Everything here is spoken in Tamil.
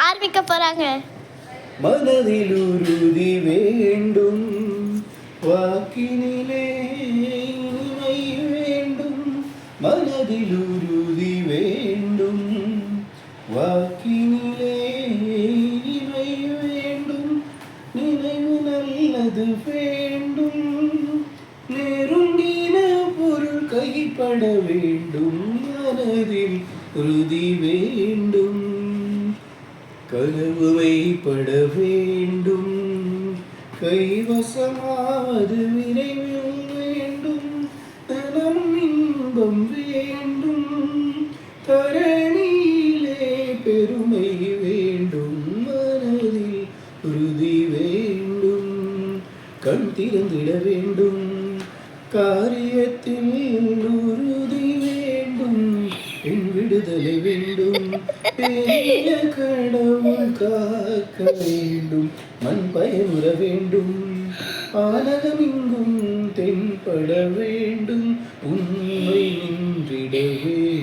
ஆரம்பிக்க போறாங்க. மனதில் உறுதி வேண்டும், வாக்கினிலே இனிமை வேண்டும். மனதில் உறுதி வேண்டும், வாக்கினிலே இனிமை வேண்டும். நினைவு நல்லது வேண்டும், நெருங்கின பொருள் கைப்பட வேண்டும். மனதில் உறுதி வேண்டும், கனவு மெய்ப்பட வேண்டும். கைவசமாவது விரைவில் வேண்டும், தனம் இன்பம் வேண்டும். தரணியிலே பெருமை வேண்டும், மனதில் உறுதி வேண்டும். கண் திறந்திட வேண்டும், காரியத்தில் உறுதி வேண்டும். என் விடுதலை வேண்டும், பெரிய கடவுள் காக்க வேண்டும். மண் பயனுற வேண்டும், ஆனதமிங்கும் தென்பட வேண்டும். உண்மை நின்றிட வேண்டும்.